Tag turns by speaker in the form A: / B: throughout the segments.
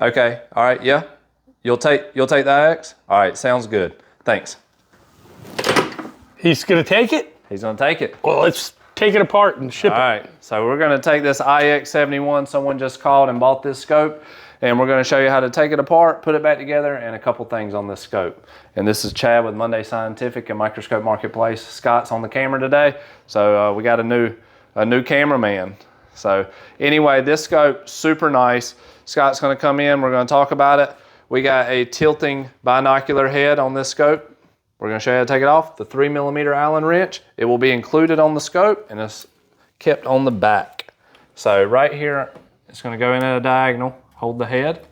A: Okay, all right, yeah. You'll take the IX? All right, sounds good. Thanks.
B: He's gonna take it?
A: He's gonna take it.
B: Well, let's take it apart and ship it.
A: All right, so we're gonna take this IX71, someone just called and bought this scope, and we're gonna show you how to take it apart, put it back together, and a couple things on this scope. And this is Chad with Munday Scientific and Microscope Marketplace. Scott's on the camera today, so we got a new cameraman. So anyway, this scope, super nice. Scott's gonna come in, we're gonna talk about it. We got a tilting binocular head on this scope. We're gonna show you how to take it off. The 3mm Allen wrench, it will be included on the scope and it's kept on the back. So right here, it's gonna go in at a diagonal, hold the head,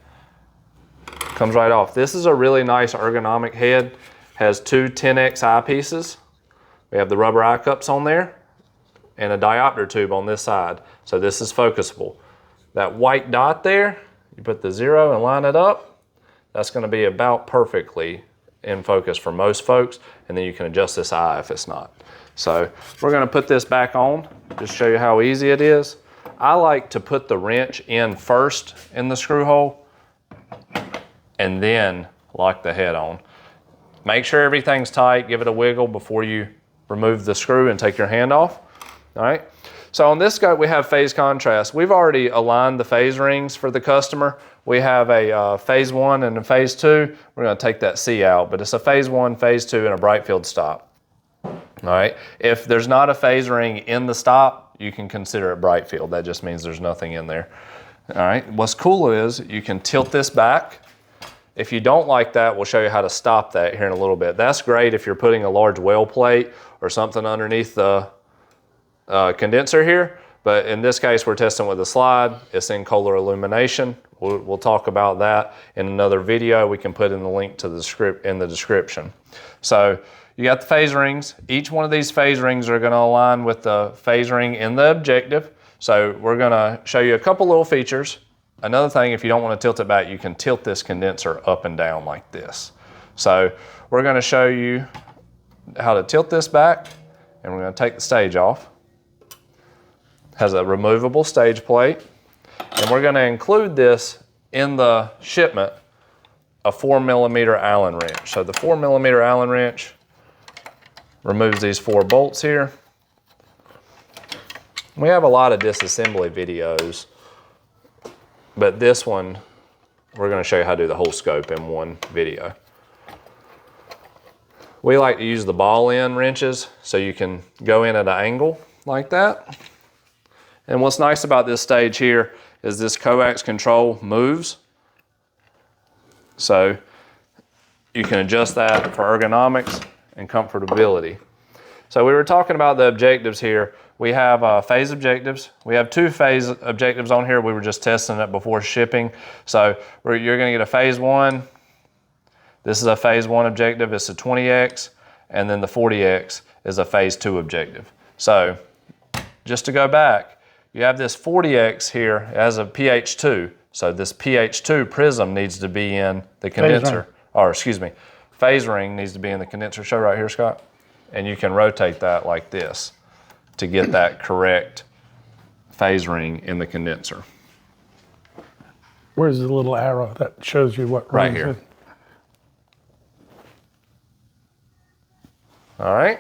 A: comes right off. This is a really nice ergonomic head, has two 10X eyepieces. We have the rubber eye cups on there and a diopter tube on this side. So this is focusable. That white dot there, you put the 0 and line it up, that's gonna be about perfectly in focus for most folks, and then you can adjust this eye if it's not. So we're gonna put this back on, just show you how easy it is. I like to put the wrench in first in the screw hole and then lock the head on. Make sure everything's tight, give it a wiggle before you remove the screw and take your hand off, all right? So on this scope, we have phase contrast. We've already aligned the phase rings for the customer. We have a phase 1 and a phase 2. We're gonna take that C out, but it's a phase 1, phase 2, and a bright field stop. All right, if there's not a phase ring in the stop, you can consider it bright field. That just means there's nothing in there. All right, what's cool is you can tilt this back. If you don't like that, we'll show you how to stop that here in a little bit. That's great if you're putting a large well plate or something underneath the condenser here, but in this case we're testing with a slide. It's in Kohler Illumination. We'll talk about that in another video. We can put in the link to the script in the description. So you got the phase rings. Each one of these phase rings are going to align with the phase ring in the objective. So we're going to show you a couple little features. Another thing, if you don't want to tilt it back, you can tilt this condenser up and down like this. So we're going to show you how to tilt this back, and we're going to take the stage off. Has a removable stage plate, and we're going to include this in the shipment, a 4mm Allen wrench. So the 4mm Allen wrench removes these 4 bolts here. We have a lot of disassembly videos, but this one, we're going to show you how to do the whole scope in one video. We like to use the ball end wrenches so you can go in at an angle like that. And what's nice about this stage here is this coax control moves. So you can adjust that for ergonomics and comfortability. So we were talking about the objectives here. We have phase objectives. We have 2 phase objectives on here. We were just testing it before shipping. So you're gonna get a phase 1. This is a phase 1 objective. It's a 20X, and then the 40X is a phase 2 objective. So just to go back, you have this 40X here as a pH2. So this pH2 prism needs to be in the condenser, or excuse me, phase ring needs to be in the condenser. Show right here, Scott. And you can rotate that like this to get that correct phase ring in the condenser.
B: Where's the little arrow that shows you what
A: right here? All right.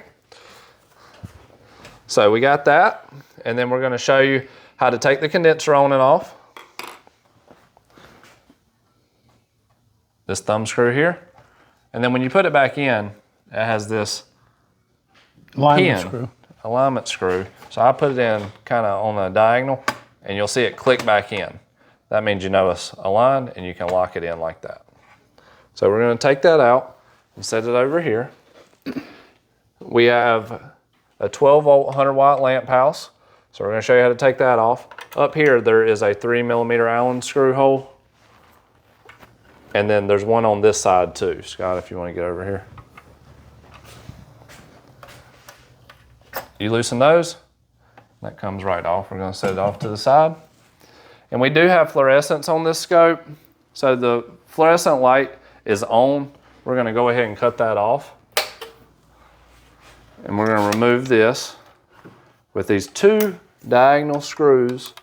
A: So we got that, and then we're going to show you how to take the condenser on and off. This thumb screw here. And then when you put it back in, it has this alignment screw. So I put it in kind of on a diagonal, and you'll see it click back in. That means you know it's aligned, and you can lock it in like that. So we're going to take that out and set it over here. We have a 12-volt 100-watt lamp house. So we're going to show you how to take that off. Up here, there is a 3mm Allen screw hole. And then there's one on this side too. Scott, if you want to get over here. You loosen those, that comes right off. We're going to set it off to the side. And we do have fluorescence on this scope. So the fluorescent light is on. We're going to go ahead and cut that off. And we're going to remove this with these 2 diagonal screws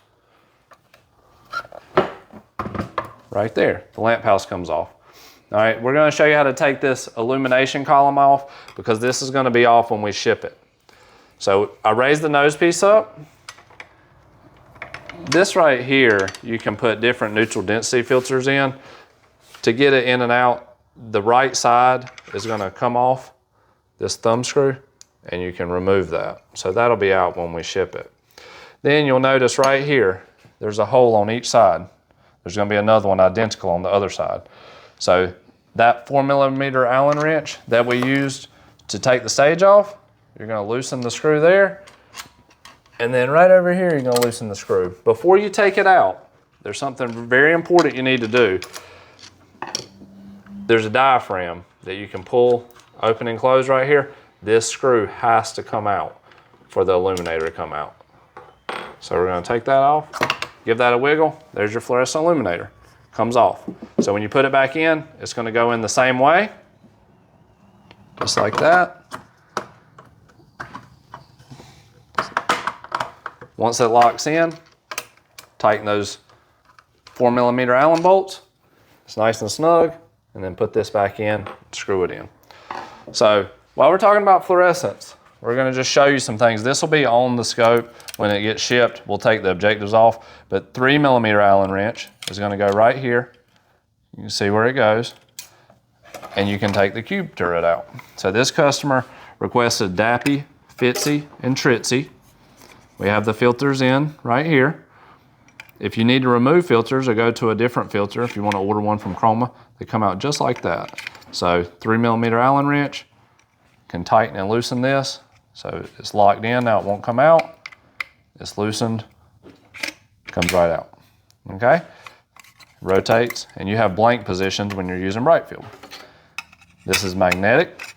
A: right there. The lamp house comes off. All right, we're gonna show you how to take this illumination column off because this is gonna be off when we ship it. So I raised the nose piece up. This right here, you can put different neutral density filters in. To get it in and out, the right side is gonna come off this thumb screw and you can remove that. So that'll be out when we ship it. Then you'll notice right here, there's a hole on each side. There's gonna be another one identical on the other side. So that 4mm Allen wrench that we used to take the stage off, you're gonna loosen the screw there. And then right over here, you're gonna loosen the screw. Before you take it out, there's something very important you need to do. There's a diaphragm that you can pull, open and close right here. This screw has to come out for the illuminator to come out. So we're gonna take that off, give that a wiggle. There's your fluorescent illuminator, comes off. So when you put it back in, it's gonna go in the same way, just like that. Once it locks in, tighten those 4mm Allen bolts. It's nice and snug, and then put this back in, screw it in. So while we're talking about fluorescence, we're gonna just show you some things. This will be on the scope when it gets shipped. We'll take the objectives off, but 3mm Allen wrench is gonna go right here. You can see where it goes, and you can take the cube turret out. So this customer requested Dappy, Fitzy, and Tritzy. We have the filters in right here. If you need to remove filters or go to a different filter, if you want to order one from Chroma, they come out just like that. So 3mm Allen wrench can tighten and loosen this. So it's locked in, now it won't come out. It's loosened, comes right out, okay? Rotates, and you have blank positions when you're using bright field. This is magnetic,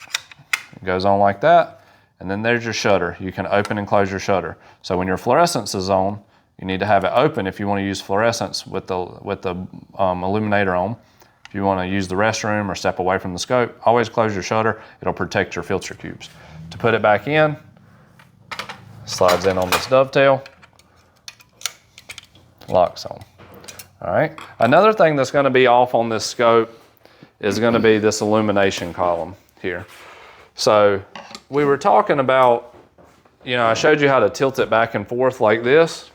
A: it goes on like that. And then there's your shutter. You can open and close your shutter. So when your fluorescence is on, you need to have it open if you want to use fluorescence with the illuminator on. If you want to use the restroom or step away from the scope, always close your shutter. It'll protect your filter cubes. To put it back in, slides in on this dovetail, locks on. All right. Another thing that's going to be off on this scope is going to be this illumination column here. So we were talking about, I showed you how to tilt it back and forth like this.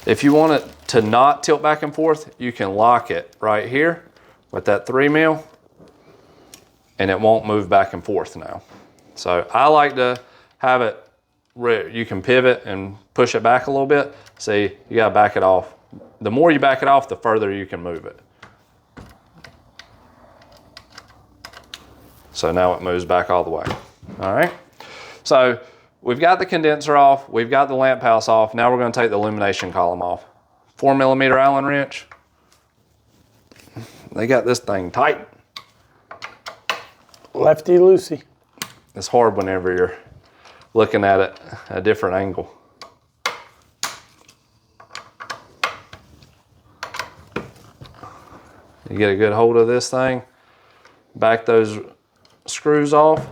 A: If you want it to not tilt back and forth, you can lock it right here with that 3mm, and it won't move back and forth now. So I like to have it where you can pivot and push it back a little bit. See, you gotta back it off. The more you back it off, the further you can move it. So now it moves back all the way, all right? So we've got the condenser off, we've got the lamp house off, now we're gonna take the illumination column off. 4mm Allen wrench. They got this thing tight.
B: Lefty loosey.
A: It's hard whenever you're looking at it at a different angle. You get a good hold of this thing, back those screws off.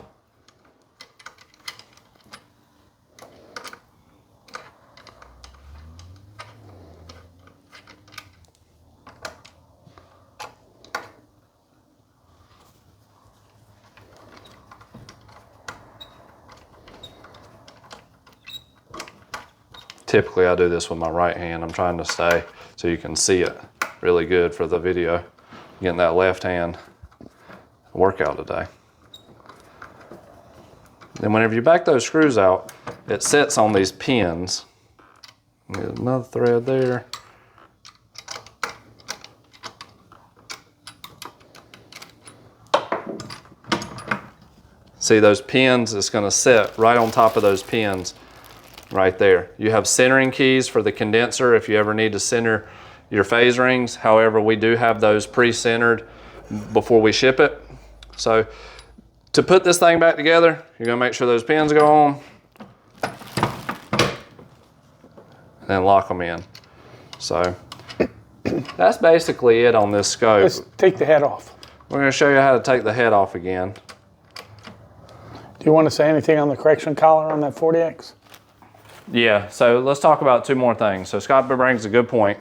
A: Typically I do this with my right hand. I'm trying to stay so you can see it really good for the video. Getting that left hand workout today. Then whenever you back those screws out, it sits on these pins. There's another thread there. See those pins, it's gonna sit right on top of those pins right there. You have centering keys for the condenser if you ever need to center your phase rings. However, we do have those pre-centered before we ship it. So to put this thing back together, you're gonna make sure those pins go on and then lock them in. So that's basically it on this scope.
B: Let's take the head off.
A: We're gonna show you how to take the head off again.
B: Do you want to say anything on the correction collar on that 40X?
A: Yeah, so let's talk about two more things. So Scott brings a good point.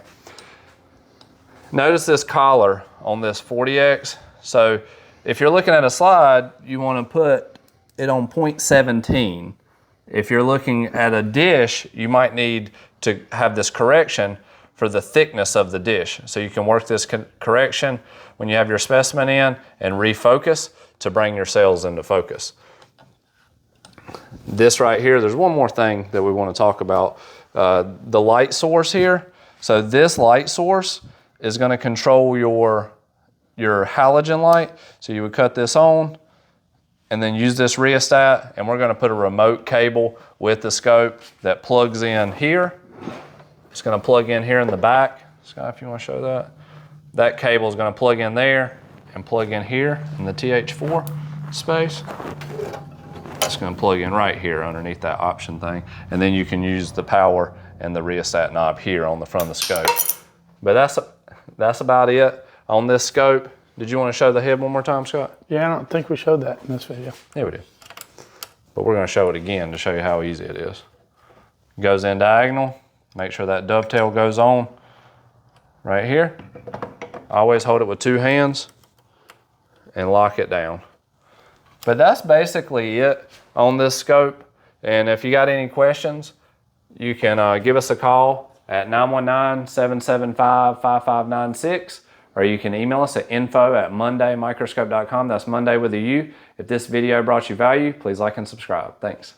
A: Notice this collar on this 40X. So if you're looking at a slide, you want to put it on 0.17. If you're looking at a dish, you might need to have this correction for the thickness of the dish. So you can work this correction when you have your specimen in and refocus to bring your cells into focus. This right here, there's one more thing that we want to talk about. The light source here. So this light source is going to control your halogen light. So you would cut this on and then use this rheostat, and we're going to put a remote cable with the scope that plugs in here. It's going to plug in here in the back. Scott, if you want to show that. That cable is going to plug in there and plug in here in the TH4 space. It's going to plug in right here underneath that option thing. And then you can use the power and the rheostat knob here on the front of the scope. But that's about it on this scope. Did you want to show the head one more time, Scott?
B: Yeah, I don't think we showed that in this video.
A: Yeah, we did. But we're going to show it again to show you how easy it is. It goes in diagonal. Make sure that dovetail goes on right here. Always hold it with two hands and lock it down. But that's basically it on this scope. And if you got any questions, you can give us a call at 919-775-5596, or you can email us at info@mundaymicroscope.com. That's Monday with a U. If this video brought you value, please like and subscribe. Thanks.